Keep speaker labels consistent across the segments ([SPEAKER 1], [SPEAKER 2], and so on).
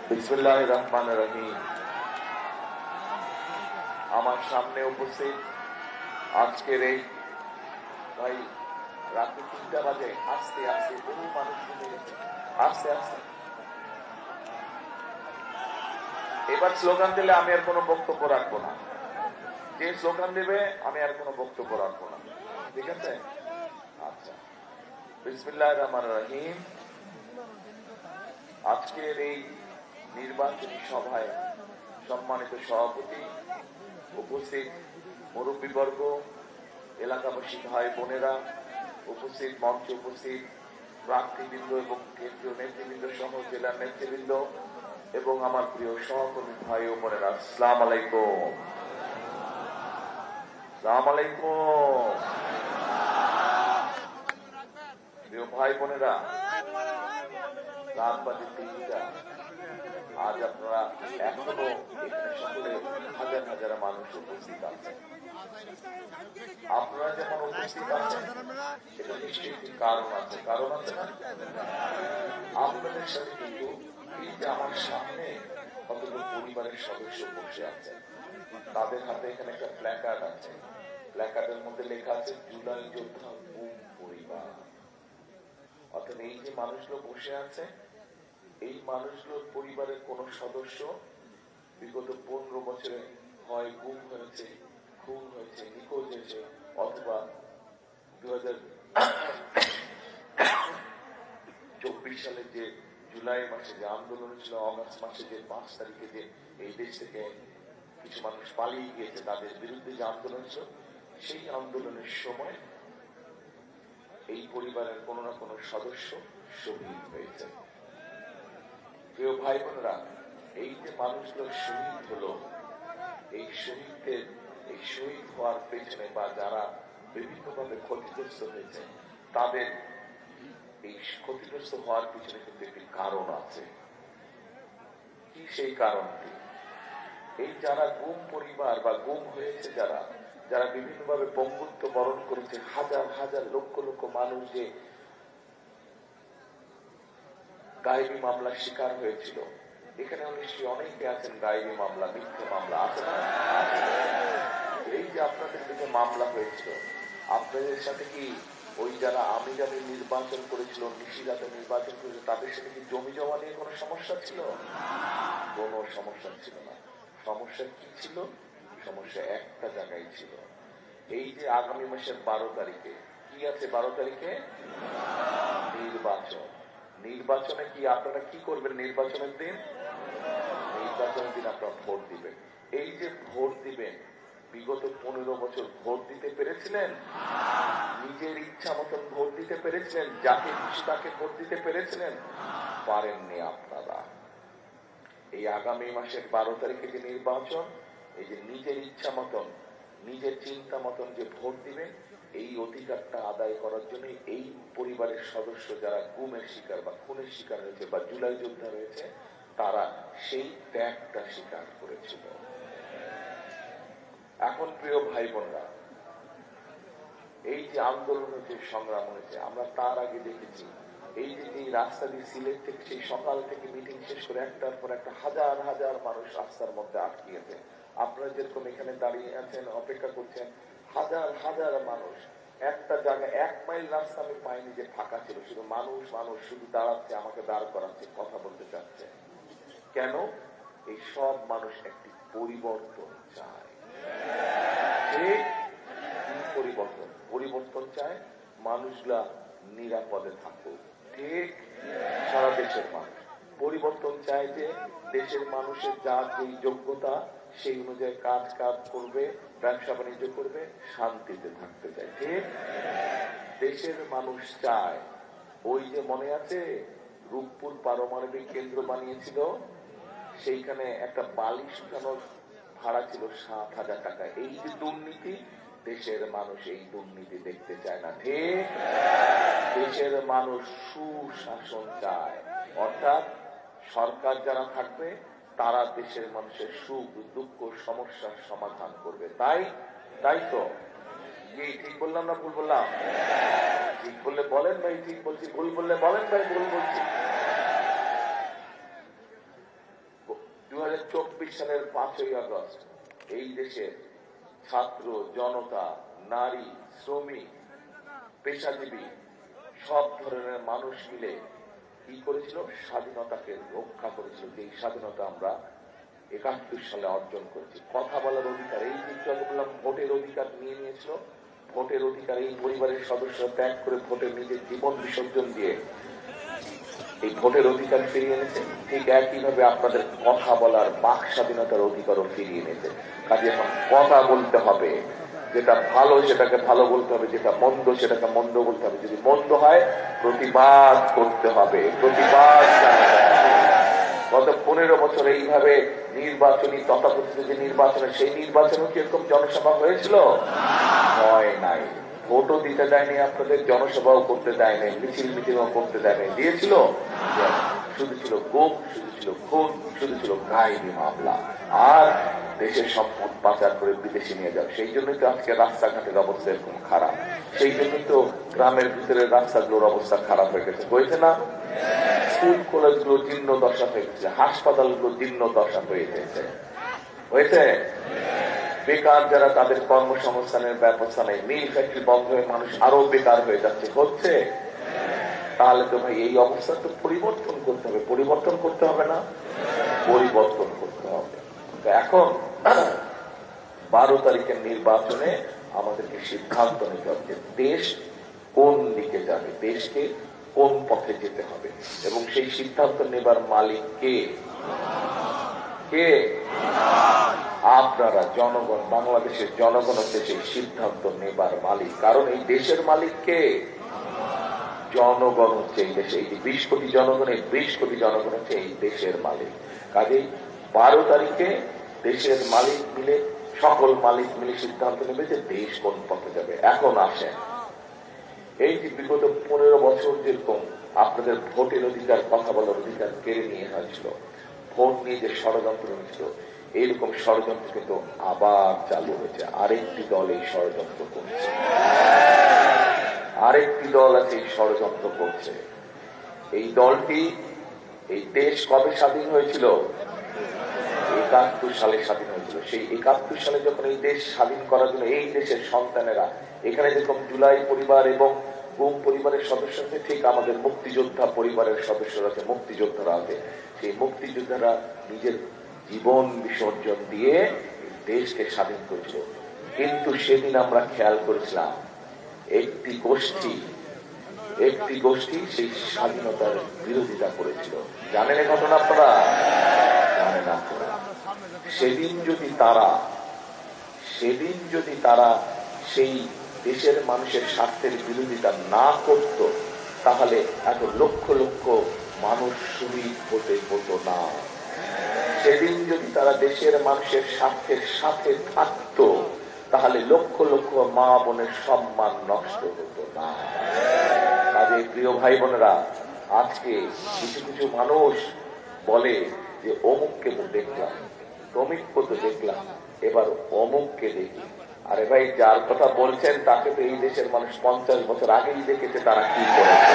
[SPEAKER 1] বিসমিল্লাহির রহমানির রহিম। আমার সামনে উপস্থিত আজকের এই ভাই রাত্রি 3টা বাজে, আস্তে আস্তে বহু মানুষ ঘুমিয়ে গেছে, আস্তে আস্তে। এবার স্লোগান দিলে আমি আর কোনো বক্তব্য রাখবো না। যে স্লোগান দেবে আমি আর কোনো বক্তব্য রাখবো না, ঠিক আছে? আচ্ছা, বিসমিল্লাহির রহমানির রহিম। আজকের এই নির্বাচনী সভায় সম্মানিত সভাপতি, উপস্থিত মুরব্বীবর্গ, এলাকাবাসী ভাই বোনেরা, উপস্থিত মঞ্চে উপস্থিত প্রার্থীবৃন্দ এবং কেন্দ্রীয় নেতৃবৃন্দ সহ জেলার নেতৃবৃন্দ এবং আমার প্রিয় সহকর্মী ভাই ও বোনেরা, আসসালামু আলাইকুম। আসসালামু আলাইকুম। প্রিয় ভাই বোনেরা, রাত বাজে 3টা। আজ আপনারা এখনো এখানে সকলে হাজার হাজার মানুষ উপস্থিত আছেন। আপনারা যেমন উপস্থিত আছেন, এটা নিশ্চয়ই একটি কারণ আছে। কারণ আছে না? আপনাদের সাথে কিন্তু এই যে আমার সামনে কতগুলো পরিবারের সদস্য বসে আছেন, তাদের হাতে এখানে একটা প্ল্যাকার্ড আছে। প্ল্যাকার্ডের মধ্যে লেখা আছে জুলাই যোদ্ধা গুম পরিবার। অর্থাৎ এই যে মানুষগুলো বসে আছে, এই মানুষগুলোর পরিবারের কোন সদস্য বিগত 15 বছরে হয় গুম হয়েছে, খুন হয়েছে, নিখোঁজ হয়েছে, অথবা 2024 সালে যে জুলাই মাসে যে আন্দোলন ছিল, অগাস্ট মাসে যে 5 তারিখে যে এই দেশ থেকে কিছু মানুষ পালিয়ে গিয়েছে, তাদের বিরুদ্ধে যে আন্দোলন ছিল, সেই আন্দোলনের সময় এই পরিবারের কোন না কোন সদস্য শহীদ হয়েছে। প্রিয় ভাই বোনেরা, এই যে মানুষগুলো শহীদ হলো, এই শহীদ হওয়ার পেছনে বা যারা বিভিন্নভাবে ক্ষতিগ্রস্ত হয়েছে, তাদের এই ক্ষতিগ্রস্ত হওয়ার পিছনে কিন্তু একটি কারণ আছে। কি সেই কারণটি? এই যারা গুম পরিবার বা গুম হয়েছে, যারা বিভিন্নভাবে পঙ্গুত্ব বরণ করেছে, হাজার হাজার লক্ষ লক্ষ মানুষ যে গায়েবী মামলার শিকার হয়েছিল, এখানে নিশ্চয়ই অনেকে আছেন গায়েবী মামলা, মিথ্যে মামলা আছে না? এই যে আপনাদের দিকে মামলা হয়েছিল, আপনাদের সাথে কি ওই যারা আমিরামি নির্বাচন করেছিল, নিশিরাতে নির্বাচন করেছিল, তাদের সাথে কি জমি জমা নিয়ে কোনো সমস্যা ছিল? কোনো সমস্যা ছিল না। সমস্যা কি ছিল? সমস্যা একটা জায়গায় ছিল। এই যে আগামী মাসের 12 তারিখে কি আছে? 12 তারিখে নির্বাচন। নির্বাচনে কি আপনারা কি করবেন? নির্বাচনের দিন আপনারা ভোট দিবেন। এই যে ভোট দিবেন, বিগত 15 বছর ভোট দিতে পেরেছিলেন? নিজের ইচ্ছা মতন ভোট দিতে পেরেছিলেন? যাকে খুশি তাকে ভোট দিতে পেরেছিলেন? পারেননি আপনারা। এই আগামী মাসের 12 তারিখে যে নির্বাচন, এই যে নিজের ইচ্ছা মতন, নিজের চিন্তা মতন যে ভোট দিবেন, এই অধিকারটা আদায় করার জন্য এই পরিবারের সদস্য যারা গুমের শিকার বা খুনের শিকার হয়েছে বা জুলাই যোদ্ধা রয়েছে, তারা সেই ত্যাগটা স্বীকার করেছিল। এখন প্রিয় ভাই বোনরা, এই যে আন্দোলনের যে সংগ্রাম হয়েছে, আমরা তার আগে দেখেছি এই যে রাস্তা দিয়ে সিলেট থেকে সেই সকাল থেকে মিটিং শেষ করে একটার পর একটা হাজার হাজার মানুষ রাস্তার মধ্যে আটকিয়েছে। আপনারা যেরকম এখানে দাঁড়িয়ে আছেন, অপেক্ষা করছেন, হাজার হাজার মানুষ একটা জায়গায় 1 মাইল রাস্তা আমি পাইনি যে ফাঁকা ছিল, শুধু মানুষ মানুষ শুধু দাঁড়াচ্ছে, আমাকে দাঁড় করাচ্ছে, কথা বলতে চাচ্ছে। কেন? এই সব মানুষ একটি পরিবর্তন চায়। পরিবর্তন চায়, মানুষগুলা নিরাপদে থাকুক। ঠিক? সারা দেশের মানুষ পরিবর্তন চায় যে দেশের মানুষের যার যে যোগ্যতা, সেই অনুযায়ী কাজ করবে, ব্যবসা বাণিজ্য করবে, শান্তিতে থাকতে চায়। ঠিক? দেশের মানুষ চায়, ওই যে মনে আছে রূপপুর পারমাণবিক কেন্দ্র বানিয়েছিল, সেইখানে একটা বালি শুকানোর ভাড়া ছিল 7,000 টাকা। এই যে দুর্নীতি, দেশের মানুষ এই দুর্নীতি দেখতে চায় না। ঠিক? দেশের মানুষ সুশাসন চায়, অর্থাৎ সরকার যারা থাকবে তারা দেশের মানুষের সুখ দুঃখ সমস্যার সমাধান করবে। তাই তো কি ঠিক বললাম না ভুল বললাম? ঠিক বললে বলেন ভাই ঠিক বলছি, ভুল বললে বলেন ভাই ভুল বলছি। সালের 5ই আগস্ট এই দেশের ছাত্র জনতা, নারী, শ্রমিক, পেশাজীবী সব ধরনের মানুষ মিলে কি করেছিল? স্বাধীনতাকে রক্ষা করেছিল। যে স্বাধীনতা আমরা 71 সালে অর্জন করেছি। কথা বলার অধিকার, এই যে বললাম ভোটের অধিকার নিয়ে নিয়েছিল, ভোটের অধিকার এই পরিবারের সদস্যরা ত্যাগ করে ভোটের নিজের জীবন বিসর্জন দিয়ে এই ভোটের অধিকার ফিরিয়ে এনেছে। ঠিক একইভাবে আপনাদের কথা বলার বাক স্বাধীনতার অধিকারও ফিরিয়ে এনেছে। কাজে এখন কথা বলতে হবে, যেটা ভালো সেটাকে ভালো বলতে হবে, যেটা মন্দ সেটাকে মন্দ বলতে হবে। যদি মন্দ হয় প্রতিবাদ করতে হবে, প্রতিবাদ জানাতে হবে। গত 15 বছর এইভাবে নির্বাচনী তথাকথিত যে নির্বাচনে, সেই নির্বাচনে কি এরকম জনসভা হয়েছিল? হয় নাই। ভোটও দিতে দেয়নি আপনাদের, জনসভাও করতে দেয় নাই, মিছিল মিটিংও করতে দেয় নাই। দিয়েছিল? শুধু ছিল গুম, শুধু ছিল খুন, শুধু ছিল গায়েবী মামলা, আর দেশের সম্পদ পাচার করে বিদেশে নিয়ে যাও। সেই জন্যই তো আজকে রাস্তাঘাটের অবস্থা এরকম খারাপ। সেই জন্যই তো গ্রামের ভিতরে রাস্তাগুলোর অবস্থা খারাপ হয়ে গেছে। হয়েছে না? স্কুল কলেজগুলো জীর্ণ দশা হয়ে গেছে, হাসপাতালগুলো জীর্ণ দশা হয়ে গেছে। হয়েছে? বেকার যারা, তাদের কর্মসংস্থানের ব্যবস্থা নেই, মিল ফ্যাক্টরি বন্ধ হয়ে মানুষ আরো বেকার হয়ে যাচ্ছে। হচ্ছে? তাহলে তো ভাই এই অবস্থা তো পরিবর্তন করতে হবে। পরিবর্তন করতে হবে না? পরিবর্তন করতে হবে। এখন 12 তারিখের নির্বাচনে আমাদেরকে সিদ্ধান্ত নিতে হবে যে দেশ কোন দিকে যাবে, দেশকে কোন পথে যেতে হবে, এবং সেই সিদ্ধান্ত নেবার মালিক কে? কে? আপনারা, জনগণ। বাংলাদেশের জনগণ হচ্ছে সেই সিদ্ধান্ত নেবার মালিক। কারণ এই দেশের মালিক কে? জনগণ হচ্ছে এই দেশে। এই 20 কোটি জনগণের 20 কোটি জনগণ হচ্ছে এই দেশের মালিক। কাজেই 12 তারিখে দেশের মালিক মিলে, সকল মালিক মিলে সিদ্ধান্ত নেবে যে দেশ কোন পথে যাবে। এখন আসেন, এই যে বিগত 15 বছর যেরকম আপনাদের ভোটের অধিকার, কথা বলার অধিকার কেড়ে নিয়ে হয়েছিল, ভোট নিয়ে যে ষড়যন্ত্র হয়েছিল, এইরকম ষড়যন্ত্র কিন্তু আবার চালু হয়েছে। আরেকটি দল এই ষড়যন্ত্র করছে, আরেকটি দল আছে এই ষড়যন্ত্র করছে। এই দলটি, এই দেশ কবে স্বাধীন হয়েছিল? 71 সালে স্বাধীন হয়েছিল। সেই 71 সালে যখন এই দেশ স্বাধীন করার জন্য এই দেশের সন্তানেরা, এখানে যেরকম জুলাই পরিবার এবং গুম পরিবারের সদস্য আছে, ঠিক আমাদের মুক্তিযোদ্ধা পরিবারের সদস্যরা আছে, মুক্তিযোদ্ধারা আছে। সেই মুক্তিযোদ্ধারা নিজের জীবন বিসর্জন দিয়ে দেশকে স্বাধীন করেছিল। কিন্তু সেদিন আমরা খেয়াল করেছিলাম একটি গোষ্ঠী সেই স্বাধীনতার বিরোধিতা করেছিল। জানেন এই ঘটনা আপনারা? জানেন আপনারা? সেদিন যদি তারা সেই দেশের মানুষের স্বার্থের বিরোধিতা না করত, তাহলে এত লক্ষ লক্ষ মানুষ শহীদ হতো না। সেদিন যদি তারা দেশের মানুষের স্বার্থের সাথে থাকত, তাহলে লক্ষ লক্ষ মা বোনের সম্মান নষ্ট হতো না। কাজে প্রিয় ভাই বোনেরা, আজকে কিছু কিছু মানুষ বলে যে অমুককে তো দেখলাম, তমিককে তো দেখলাম, এবার অমুককে দেখি। আরে ভাই, যার কথা বলছেন তাকে তো এই দেশের মানুষ 50 বছর আগেই দেখেছে তারা কি করেছে।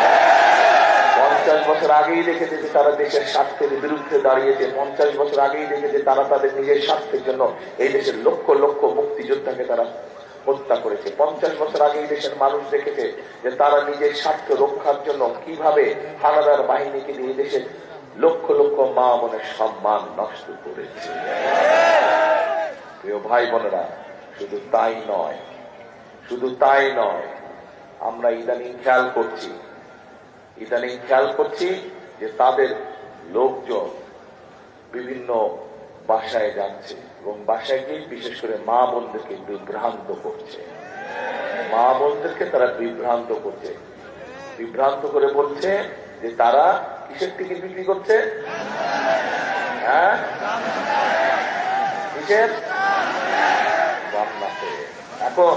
[SPEAKER 1] 50 বছর আগেই দেখেছে যে তারা দেশের স্বার্থের বিরুদ্ধে দাঁড়িয়েছে। 50 বছর আগেই দেখেছে তারা তাদের নিজের স্বার্থের জন্য এই দেশের লক্ষ লক্ষ মুক্তিযোদ্ধাকে তারা হত্যা করেছে। 50 বছর আগেই দেশের মানুষ দেখেছে যে তারা নিজের স্বার্থ রক্ষার জন্য কিভাবে হানাদার বাহিনীকে দিয়ে দেশের লক্ষ লক্ষ মা বোনের সম্মান নষ্ট করেছে। প্রিয় ভাই বোনেরা, শুধু তাই নয়, আমরা ইদানিং খেয়াল করছি যে তাদের লোকজন বিভিন্ন বাসায় যাচ্ছে এবং বাসায় গিয়ে বিশেষ করে মা বোনদেরকে বিভ্রান্ত করছে। মা বোনদেরকে তারা বিভ্রান্ত করে বলছে যে তারা কিসের টিকিট বিক্রি করছে? হ্যাঁ, কিসের? জান্নাতে। এখন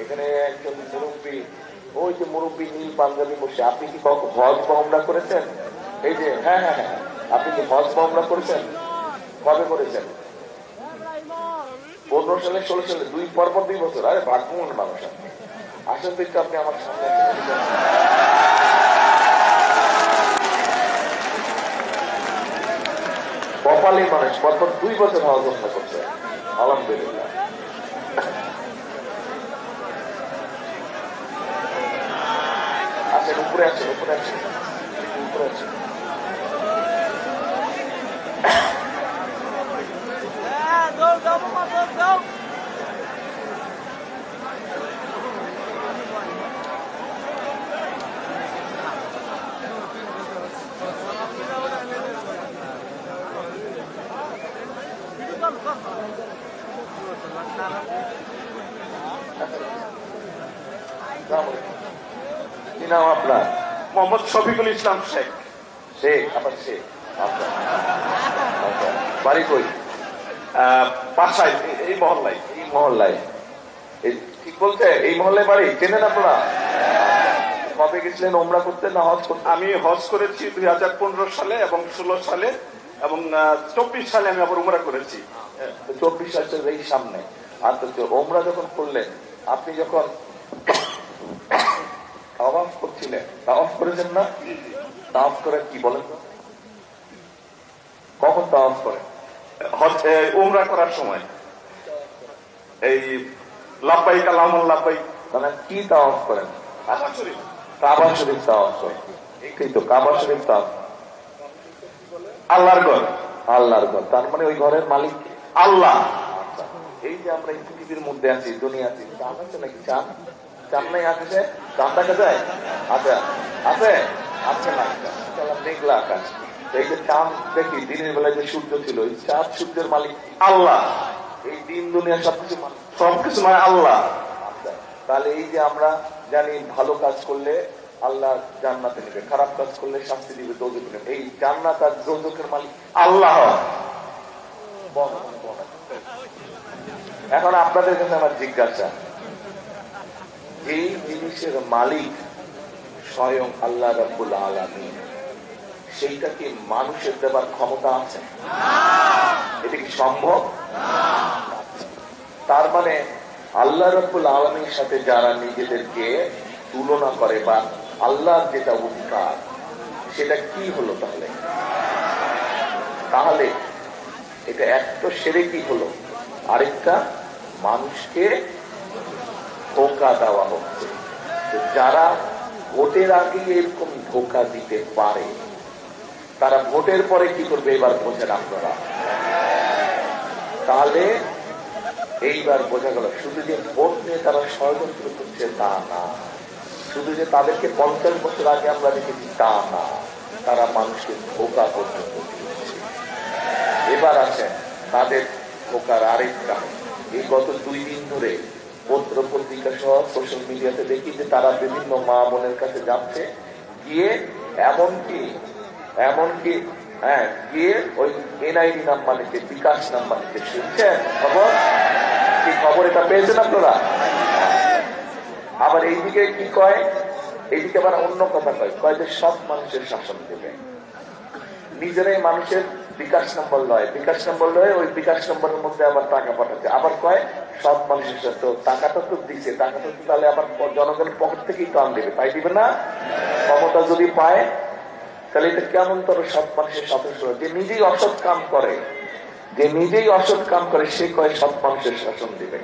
[SPEAKER 1] এখানে একজন মুরব্বী, ওই যে মুরব্বী নীল পাঞ্জাবি বসে, আপনি কি হজ বা উমরা করেছেন? এই যে হ্যাঁ, আপনি কি হজ বা উমরা করেছেন? কবে করেছেন? 15 সালে, 16 সালে, 2 বছর। আরে ভাগ্যবান মানুষ আপনি। আসেন তো একটু, আপনি আমার সামনে পরপর 2 বছর হজ ওমরা করছে, আলহামদুলিল্লাহ। আছেন উপরে, আছেন উপরে, আছেন উপরে, আছেন। কি নাম আপনার?
[SPEAKER 2] মোহাম্মদ শফিকুল ইসলাম শেখ।
[SPEAKER 1] শেখ, আপনার শেখ, আচ্ছা আচ্ছা। বাড়ি কই?
[SPEAKER 2] বাসায় এই মহল্লায়।
[SPEAKER 1] এই মহল্লায়? ঠিক বলছে, এই মহল্লায় বাড়ি? চেনেন আপনারা? কবে গেছিলেন ওমরা করতে না হজ করতে?
[SPEAKER 2] আমি হজ করেছি 2015 সালে এবং 16 সালে এবং 24 সালে আমি আবার উমরা করেছি।
[SPEAKER 1] 24 সালের এই সামনে। আর তো ওমরা যখন করলেন, আপনি যখন তাওয়াফ করছিলেন, তাওয়াফ করেছেন না? তাওয়াফ করে কি বলেন? কখন তাওয়াফ করেন?
[SPEAKER 2] উমরা করার সময় এই লাব্বাইক আল্লাহুম্মা লাব্বাইক,
[SPEAKER 1] মানে কি তাওয়াফ করেন?
[SPEAKER 2] কাবা শরীফ।
[SPEAKER 1] কাবা শরীফ তাওয়াফ করেন। এই তো কাবা শরীফ তাওয়াফ,
[SPEAKER 2] আল্লাহর ঘর।
[SPEAKER 1] আল্লাহর ঘর, তার মানে ওই ঘরের মালিক
[SPEAKER 2] আল্লাহ।
[SPEAKER 1] আচ্ছা, এই যে আমরা এই পৃথিবীর মধ্যে আছি, দুনিয়া আছি, চাঁদ আছে নাকি? চাঁদ, চাঁদ নাই আকাশে? চাঁদ দেখা যায়? আচ্ছা, আছে আছে না? মেঘলা আকাশ। এই যে চাঁদ দেখি, দিনের বেলায় যে সূর্য ছিল, এই চাঁদ সূর্যের মালিক
[SPEAKER 2] আল্লাহ।
[SPEAKER 1] এই দিন দুনিয়া সবকিছু মালিক
[SPEAKER 2] সবকিছু মানে আল্লাহ।
[SPEAKER 1] আচ্ছা, তাহলে এই যে আমরা জানি ভালো কাজ করলে আল্লাহ জান্নাতে নেবে, খারাপ কাজ করলে শাস্তি দিবে, দোজখে নেবে। এই জান্নাত আর দোজখের মালিক
[SPEAKER 2] আল্লাহ।
[SPEAKER 1] এখন আপনাদের কাছে আমার জিজ্ঞাসা, এই জিনিসের মালিক স্বয়ং আল্লাহ রাব্বুল আলামিন, সেইটা কি মানুষের দেবার ক্ষমতা আছে? এটা কি সম্ভব? তার মানে আল্লাহ রাব্বুল আলামিনের সাথে যারা নিজেদেরকে তুলনা করে বা আল্লাহর যেটা অধিকার, সেটা কি হলো তাহলে? তাহলে এটা একটা শিরকি হলো, আরেকটা মানুষকে ধোঁকা দেওয়া হচ্ছে। যারা ভোটের আগে এরকম ধোঁকা দিতে পারে, তারা ভোটের পরে কি করবে এবার বোঝেন আপনারা। তাহলে এইবার বোঝা গেল, শুধু যে ভোট নিয়ে তারা ষড়যন্ত্র করছে তা না, শুধু যে তাদেরকে 50 বছর আগে আমরা দেখেছি তা না, তারা মানুষকে ধোঁকা পর্যন্ত দিচ্ছে। এবার আছেন তাদের ধোঁকার আরেকটা, এই গত 2 দিন ধরে পত্র পত্রিকা সহ সোশ্যাল মিডিয়াতে দেখি যে তারা বিভিন্ন মা বোনের কাছে যাচ্ছে, গিয়ে এমনকি হ্যাঁ গিয়ে ওই এনআইডি নাম্বার নিতে, বিকাশ নাম্বার নিতে। শুনছেন খবর? কি খবর এটা পেয়েছেন আপনারা? আবার এইদিকে কি কয়, এইদিকে আবার অন্য কথা কয় যে সব মানুষের শাসন দেবে, নিজেরাই মানুষের বিকাশ নম্বর লয়, বিকাশ নম্বর লয়, ওই বিকাশ নম্বরের মধ্যে আবার টাকা পাঠাচ্ছে। আবার কয় সব মানুষের সাথে, টাকাটা তো দিচ্ছে, টাকাটা তো তাহলে আবার জনগণের পকেট থেকেই তো আন দেবে, তাই দিবে না? ক্ষমতা যদি পায় তাহলে এটা কেমন তোর সব মানুষের সদস্য, যে নিজেই অসৎ কাম করে, যে নিজেই অসৎ কাম করে, সে কয় সব মানুষের শাসন দিবে।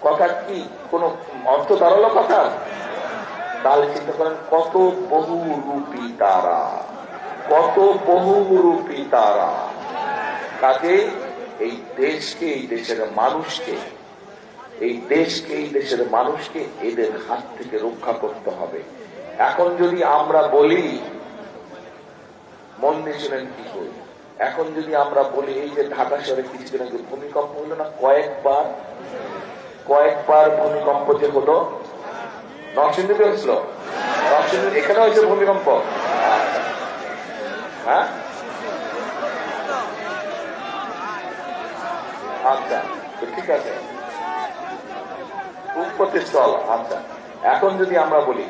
[SPEAKER 1] কথা কি কোন অর্থ দাঁড়ালো কথা? তাহলে চিন্তা করেন কত বহুরূপী তারা, কত বহুরূপী তারা। কাজে এই দেশকে, এই দেশের মানুষকে, এই দেশকে, এই দেশের মানুষকে এদের হাত থেকে রক্ষা করতে হবে। এখন যদি আমরা বলি, মন দিয়ে শুনেন কি করি, এখন যদি আমরা বলি এই যে ঢাকা শহরে কিছুদিন আগে ভূমিকম্প হলো না, কয়েকবার ভূমিকম্প যে হলো, নরসিংদীতে হয়েছিল, নরসিংদী এখানে হয়েছে ভূমিকম্প। হ্যাঁ আচ্ছা, ঠিক আছে, উৎপত্তি স্থল। আচ্ছা, এখন যদি আমরা বলি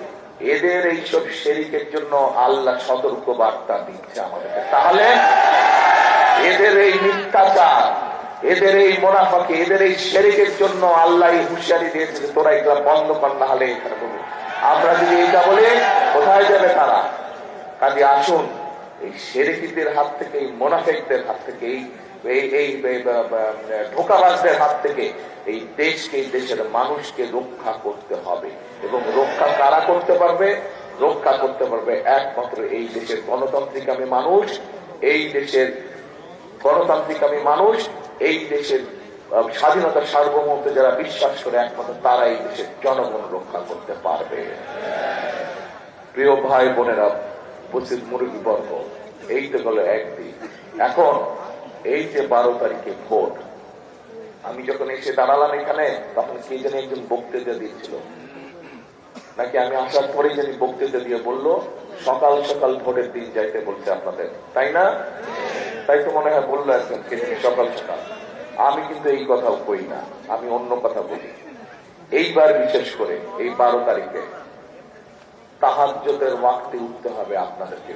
[SPEAKER 1] এদের এইসব শিরকের জন্য আল্লাহ সতর্ক বার্তা দিচ্ছে আমাদেরকে, তাহলে এদের এই মিথ্যাচার, এদের এই মুনাফিকি, এদের এই শিরকের জন্য আল্লাহ হুঁশিয়ারি দিয়েছে যে তোরা এগুলা বন্ধ কর, না হলে এখানে বলবো। আমরা যদি এইটা বলি কোথায় যাবে তারা? কাজে আসুন এই শিরকিদের হাত থেকে, এই মুনাফিকদের হাত থেকে, এই এই ধোঁকাবাজদের হাত থেকে এই দেশকে, এই দেশের মানুষকে রক্ষা করতে হবে। এবং রক্ষা কারা করতে পারবে? রক্ষা করতে পারবে একমাত্র এই দেশের গণতান্ত্রিকামী মানুষ, এই দেশের গণতান্ত্রিকামী মানুষ, এই দেশের স্বাধীনতা সার্বভৌমত্বে যারা বিশ্বাস করে একমাত্র তারা এই দেশের জনগণ রক্ষা করতে পারবে। প্রিয় ভাই বোনেরা, উপস্থিত মুরব্বী বর্গ, এই তো গেল একদিন। এখন এই যে 12 তারিখে ভোট, আমি যখন এসে দাঁড়ালাম এখানে, তখন কে জানি একজন বক্তৃতা দিচ্ছিল, নাকি আমি আসার পরেই জানি বক্তৃতা দিয়ে বললো সকাল সকাল ভোটের দিন যাইতে বলছে আপনাদের, তাই না? তাই তো মনে হয় বললো একজন কে জানি সকাল সকাল। আমি কিন্তু এই কথাও কই না, আমি অন্য কথা বলি। এইবার বিশেষ করে এই 12 তারিখে তাহাজ্জুদের ওয়াক্তে উঠতে হবে আপনাদেরকে,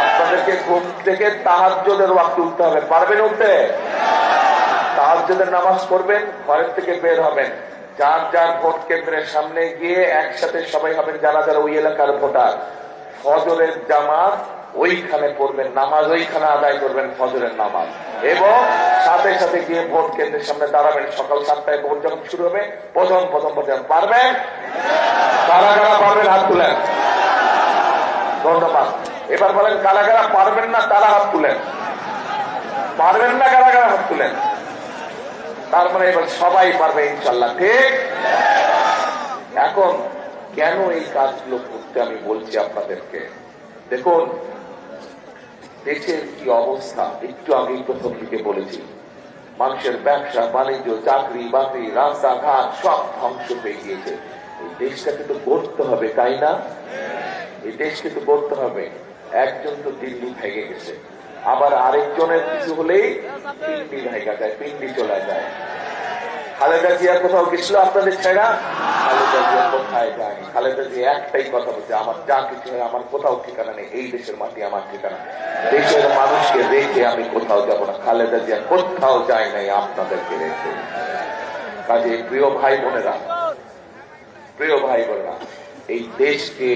[SPEAKER 1] আপনাদেরকে ঘুম থেকে তাহাজ্জুদের ওয়াক্তে উঠতে হবে। পারবেন উঠতে? তাহাজ্জুদের নামাজ পড়বেন, ঘরের থেকে বের হবেন, যার যার ভোট কেন্দ্রের সামনে গিয়ে একসাথে সবাই হবেন, যারা যারা ওই এলাকার ভোটার, ফজরের জামাত ওইখানে পড়বেন, নামাজ ওইখানে আদায় করবেন, ফজরের নামাজ, এবং সাথে সাথে গিয়ে ভোট কেন্দ্রের সামনে দাঁড়াবেন। সকাল 7টায় ভোট যখন শুরু হবে, প্রথম পারবেন? কারা কারা পারবেন হাত তুলেন। ধন্যবাদ। এবার বলেন কারা কারা পারবেন না, তারা হাত তুলেন। পারবেন না কারা কারা হাত তুলেন। তার মানে এবার সবাই পারবে ইনশাল্লাহ, ঠিক? এখন কেন এই কাজগুলো করতে আমি বলছি আপনাদেরকে, দেখুন দেশের কি অবস্থা। একটু আগেই প্রথম দিকে বলেছি, মানুষের ব্যবসা বাণিজ্য, চাকরি বাকরি, রাস্তাঘাট সব ধ্বংস হয়ে গিয়েছে। এই দেশটাকে তো গড়তে হবে, তাই না? এই দেশকে তো গড়তে হবে। একজন তো দিল্লি ভেঙে গেছে, আবার আরেকজনের কিছু হলেই পিন্ডি ভেঙে যায়, পিন্ডি চলে যায়। খালেদা জিয়া কোথাও গেছিল আপনাদের ছেড়া? খালেদা জিয়া কোথায় যায়নি। খালেদা জিয়া একটাই কথা বলছে, আমার যা কিছু হয় আমার কোথাও ঠিকানা নেই, এই দেশের মাটি আমার ঠিকানা, দেশের মানুষকে রেখে আমি কোথাও যাব না। খালেদা জিয়া কোথাও যায় নাই আপনাদেরকে রেখে। কাজে প্রিয় ভাই বোনেরা, এই দেশকে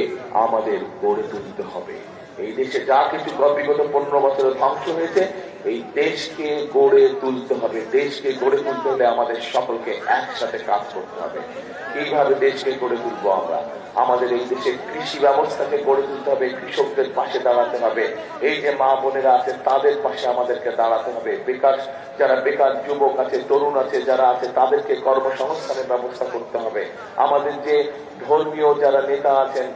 [SPEAKER 1] আমাদের গড়ে তুলতে হবে। এই দেশে যা কিছু বিগত 15 বছরে ধ্বংস হয়েছে, এই দেশকে গড়ে তুলতে হবে। দেশকে গড়ে তুলতে হলে আমাদের সকলকে একসাথে কাজ করতে হবে। কিভাবে দেশকে গড়ে তুলবো আমরা? আমাদের এই দেশের কৃষি ব্যবস্থাকে গড়ে তুলতে হবে, কৃষকদের পাশে দাঁড়াতে হবে। এই যে মা বোনেরা আছে তাদের পাশে আমাদেরকে দাঁড়াতে হবে। যারা বেকার যুবক আছে, তরুণ আছে, যারা আছে তাদেরকে কর্মসংস্থানের ব্যবস্থা করতে হবে। আমাদের যে ধর্মীয় যারা নেতা আছেন,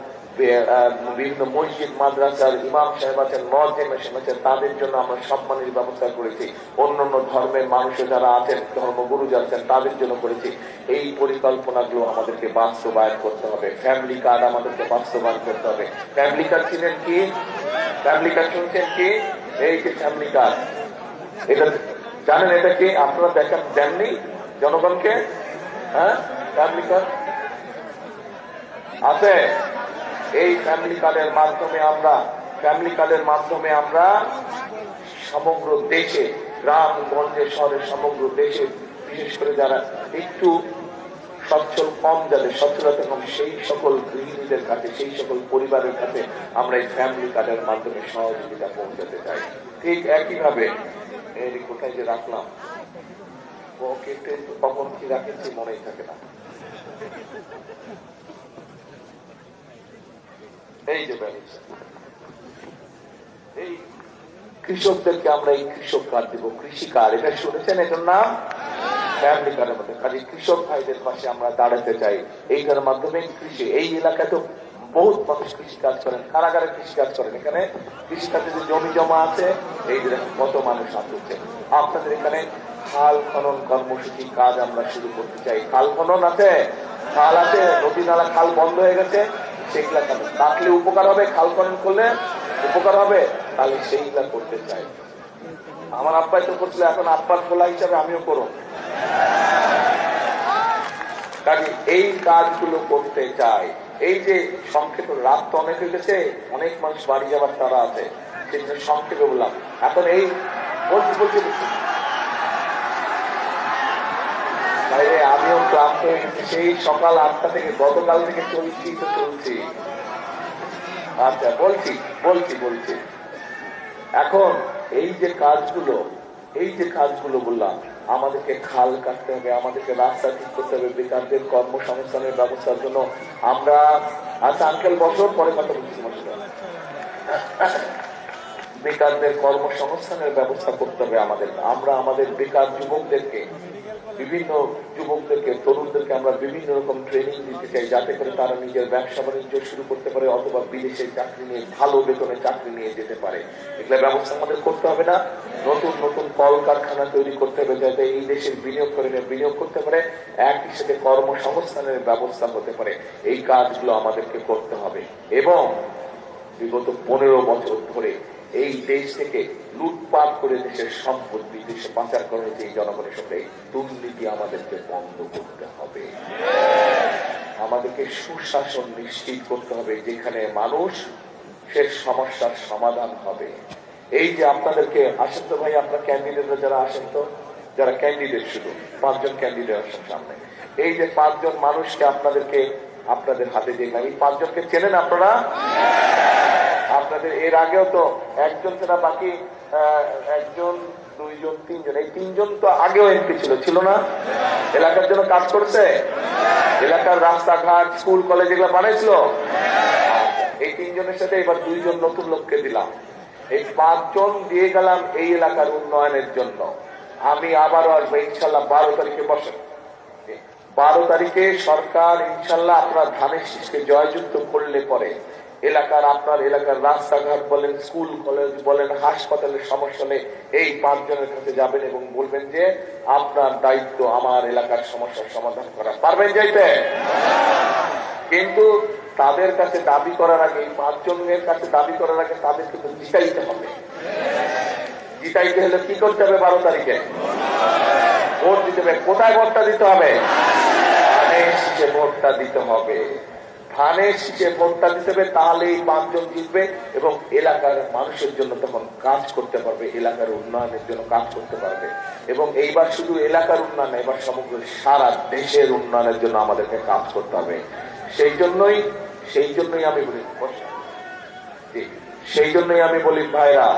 [SPEAKER 1] বিভিন্ন মসজিদ মাদ্রাসার ইমাম সাহেব আছেন, মুয়াজ্জিন আছেন, তাদের জন্য আমরা সম্মানের ব্যবস্থা করেছি। অন্যান্য ধর্মের মানুষও যারা আছেন, ধর্মগুরু যারা আছেন, তাদের জন্য করেছি। এই পরিকল্পনাগুলো আমাদেরকে বাস্তবায়ন করতে হবে। ফ্যামিলি কার্ড আমাদেরকে বাস্তবায়ন করতে হবে। ফ্যামিলি কার্ড ছিলেন কি? ফ্যামিলি কার্ড শুনছেন কি? এই যে ফ্যামিলি কার্ড, এটা জানেন এটা কি? আপনারা দেখেন, দেননি জনগণকে? হ্যাঁ, ফ্যামিলি কার্ড আছে। এই ফ্যামিলি কার্ডের মাধ্যমে আমরা সমগ্র দেশে, গ্রাম গঞ্জে, শহরে, সমগ্র দেশে, বিশেষ করে যারা একটু সচ্ছল কম, যাদের সচ্ছলতা কম, সেই সকল গৃহিণীদের কাছে, সেই সকল পরিবারের কাছে আমরা এই ফ্যামিলি কার্ডের মাধ্যমে সহযোগিতা পৌঁছাতে চাই। ঠিক একইভাবে কোথায় যে রাখলাম, কখন কি রাখেছি মনেই থাকে না। এই যে এই কৃষকদেরকে আমরা এই কৃষক কার্ড দিব, কৃষি কার্ড, এটা শুনেছেন? এটার নাম ফ্যামিলি কার্ডের মধ্যে। কাজে কৃষক ভাইদের পাশে আমরা দাঁড়াতে চাই। এইটার মাধ্যমে কৃষি, এই এলাকায় তো বহুত মানুষ কৃষি কাজ করেন, কারাগারে কৃষি কাজ করেন। এখানে কৃষি কাজে যে জমি জমা আছে, এই কত মানুষ আসছে। আপনাদের এখানে খাল খনন কর্মসূচি কাজ আমরা শুরু করতে চাই। খাল খনন আছে, খাল আছে, নদী নালা খাল বন্ধ হয়ে গেছে, সেইগুলা কাটলে উপকার হবে, খাল খনন করলে উপকার হবে, তাহলে সেইগুলা করতে চাই। আমার আব্বাই তো করছিল, এখন আব্বার খোলা হিসাবে আমিও করব। কাজে এই কাজগুলো করতে চাই। এই যে সংক্ষেপ, রাত তো অনেক হয়ে গেছে, অনেক মানুষ বাড়ি যাবার তারা আছে, সেই জন্য সংক্ষেপে বললাম। এখন এই বলছি বাইরে আমিও ক্লান্ত হয়ে গেছি, সেই সকাল 8টা থেকে, গতকাল থেকে চলছি। আচ্ছা, বলছি এখন এই যে কাজগুলো বললাম, আমাদেরকে খাল কাটতে হবে, আমাদেরকে রাস্তা ঠিক করতে হবে, বেকারদের কর্মসংস্থানের ব্যবস্থার জন্য আমরা আচ্ছা আঙ্কেল বছর পরে কথা বলছি, বেকারদের কর্মসংস্থানের ব্যবস্থা করতে হবে আমাদের। আমরা আমাদের বেকার যুবকদেরকে তরুণদেরকে আমরা বিভিন্ন রকম ট্রেনিং দিতে চাই, যাতে করে তারা নিজের ব্যবসা বাণিজ্য শুরু করতে পারে অথবা বিদেশে চাকরি নিয়ে ভালো বেতনে চাকরি নিয়ে যেতে পারে। এগুলো ব্যবস্থা আমাদের করতে হবে না? নতুন নতুন কলকারখানা তৈরি করতে হবে যাতে এই দেশের বিনিয়োগ করতে পারে, একই সাথে কর্মসংস্থানের ব্যবস্থা হতে পারে। এই কাজগুলো আমাদেরকে করতে হবে। এবং বিগত 15 বছর ধরে এই দেশ থেকে লুটপাট করে দেশের সম্পদ বিদেশে পাচার করা হয়েছে এই জনগণের সাথে, এই দুর্নীতি আমাদেরকে বন্ধ করতে হবে। আমাদেরকে সুশাসন নিশ্চিত করতে হবে, যেখানে মানুষের সমস্যার সমাধান হবে। এই যে আপনাদেরকে আসেন তো ভাই, আপনার ক্যান্ডিডেটরা যারা আসেন তো, যারা ক্যান্ডিডেট, শুধু 5 জন ক্যান্ডিডেট আসেন সামনে। এই যে 5 জন মানুষকে আপনাদের হাতে দিলাম, এই 5 জনকে চেনেন আপনারা? আপনাদের এর আগেও তো একজন ছাড়া বাকি 1 জন 2 জন 3 জন, এই 3 জন তো আগেও এমপি ছিল না? এলাকার জন্য কাজ করছে, এলাকার রাস্তাঘাট স্কুল কলেজ এগুলো বানাইছিল। এই 3 জনের সাথে এবার 2 জন নতুন লোককে দিলাম। এই 5 জন দিয়ে গেলাম এই এলাকার উন্নয়নের জন্য। আমি আবারও আসবো ইনশাল্লাহ 12 তারিখে বসেন। 12 তারিখে সরকার ইনশাল্লাহ আপনার ধানের শীষকে জয়যুক্ত করলে পরে আপনার এলাকার রাস্তাঘাট বলেন, স্কুল কলেজ বলেন, হাসপাতালের সমস্যা নেই, এই 5 জনের কাছে যাবেন এবং বলবেন যে আপনার দায়িত্ব আমার এলাকার সমস্যার সমাধান করা। পারবেন যাইতে? কিন্তু তাদের কাছে দাবি করার আগে, এই 5 জনের কাছে দাবি করার আগে তাদের কিন্তু জিতাইতে হবে। জিতাইতে হলে কি করতে হবে? 12 তারিখে ভোট দিতে হবে। কোথায় ভোটটা দিতে হবে? ধানের শীষে ভোটটা দিতে হবে। ধানের শীষে ভোটটা দিতে হবে, তাহলে এই 5 জন জিতবে এবং এলাকার মানুষের জন্য তখন কাজ করতে পারবে, এলাকার উন্নয়নের জন্য কাজ করতে পারবে। এবং এইবার শুধু এলাকার উন্নয়ন, এবার সমগ্র সারা দেশের উন্নয়নের জন্য আমাদেরকে কাজ করতে হবে। সেই জন্যই আমি বলি ভাইরা,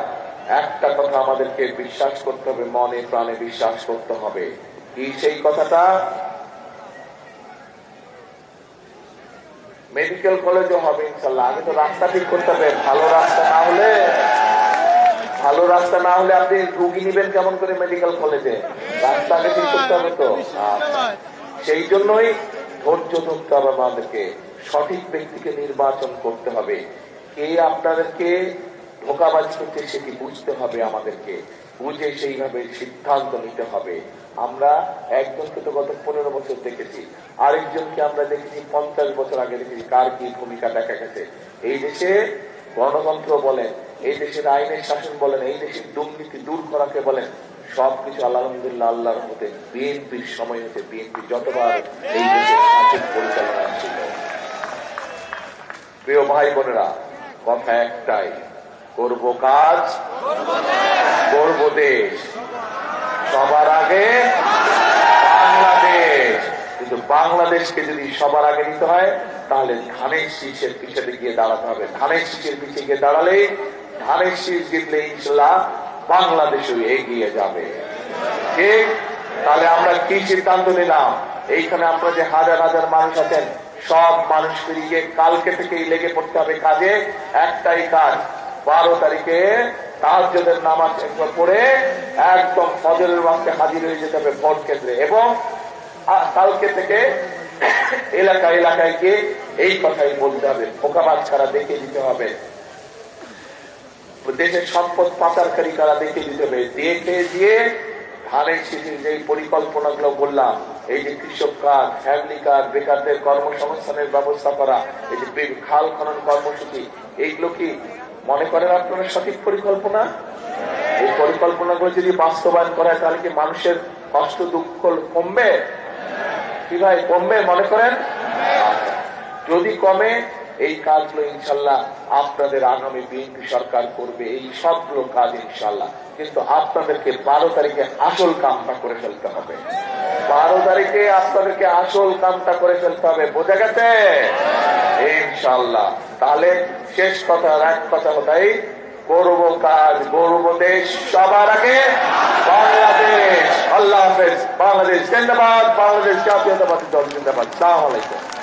[SPEAKER 1] একটা কথা আমাদেরকে বিশ্বাস করতে হবে, মনে প্রাণে বিশ্বাস করতে হবে। কি সেই কথাটা? মেডিকেল কলেজও হবে ইনশাল্লাহ। আগে তো রাস্তা ঠিক করতে হবে। ভালো রাস্তা না হলে আপনি রুগী নিবেন কেমন করে মেডিকেল কলেজে? রাস্তা আগে ঠিক করতে হবে তো। সেই জন্যই ধৈর্য ধরতে হবে আমাদেরকে, সঠিক ব্যক্তিকে নির্বাচন করতে হবে। কে আপনাদেরকে ধোঁকাবাজি করতে সেটি বুঝতে হবে, আমাদেরকে বুঝে সেইভাবে সিদ্ধান্ত নিতে হবে। আমরা একজনকে তো গত 15 বছর দেখেছি, আরেকজনকে আমরা দেখেছি 50 বছর আগে দেখেছি। কার কি ভূমিকা দেখা গেছে। এই দেশে গণতন্ত্র বলেন, এই দেশের আইনের শাসন বলেন, এই দেশের দুর্নীতি দূর করাকে বলেন, সবকিছু আলহামদুলিল্লাহ আল্লাহর মধ্যে বিএনপির সময় হচ্ছে। বিএনপি যতবার এই দেশের শাসন পরিচালনা ছিল। প্রিয় ভাই বোনেরা, কথা একটাই, করব কাজ, করব দেশ, সবার আগে বাংলাদেশ। কিন্তু বাংলাদেশকে যদি সবার আগে নিতে হয়, তাহলে ধানের শীষের পিছনে গিয়ে দাঁড়াতে হবে। ধানের শীষের পিছিয়ে গিয়ে দাঁড়ালে, ধানের শীষ জিতলে ইনশাল্লাহ বাংলাদেশও এগিয়ে যাবে। ঠিক? তাহলে আমরা কি সিদ্ধান্ত নিলাম? এইখানে আপনারা যে হাজার হাজার মানুষ আছেন, সব মানুষকে নিয়ে কালকে থেকেই লেগে পড়তে হবে কাজে। একটাই কাজ, 12 তারিখে তাহাজ্জুদের নামাজ পড়ে একদম ফজরের ওয়াক্তে হাজির হয়ে যেতে হবে ভোট কেন্দ্রে। এবং কালকে থেকে এলাকায় গিয়ে এই কথাই বলতে হবে, ধোঁকাবাজ কারা দেখিয়ে দিতে হবে, দেশের সম্পদ পাচারকারী কারা দেখিয়ে দিতে হবে। দিয়ে ধানের শীষের যে পরিকল্পনাগুলো বললাম, এই যে কৃষক কার্ড, ফ্যামিলি কার্ড, বেকারদের কর্মসংস্থানের ব্যবস্থা করা, এই যে খাল খনন কর্মসূচি, এইগুলো কি মনে করেন আপনারা সঠিক পরিকল্পনা? এই পরিকল্পনাগুলো যদি বাস্তবায়ন করা হয়, তাহলে কি মানুষের কষ্ট দুঃখ কমবে? কি ভাই, কমবে মনে করেন? যদি কমে, এই কাজগুলো ইনশাল্লাহ আপনাদের আগামী বিএনপি সরকার করবে, এই সবগুলো কাজ ইনশাল্লাহ। কিন্তু আপনাদেরকে 12 তারিখে আসল কামটা করে ফেলতে হবে। 12 তারিখে আপনাদেরকে আসল কামটা করে ফেলতে হবে। বোঝা গেছে? ইনশাল্লাহ। তাহলে শেষ কথা, এক কথা হতাই, করব কাজ, গর্ব দেশ সবার আগে বাংলাদেশ। আল্লাহ হাফেজ। বাংলাদেশ জিন্দাবাদ, বাংলাদেশ জাতীয়তাবাদী দল জিন্দাবাদ। আসসালামু আলাইকুম।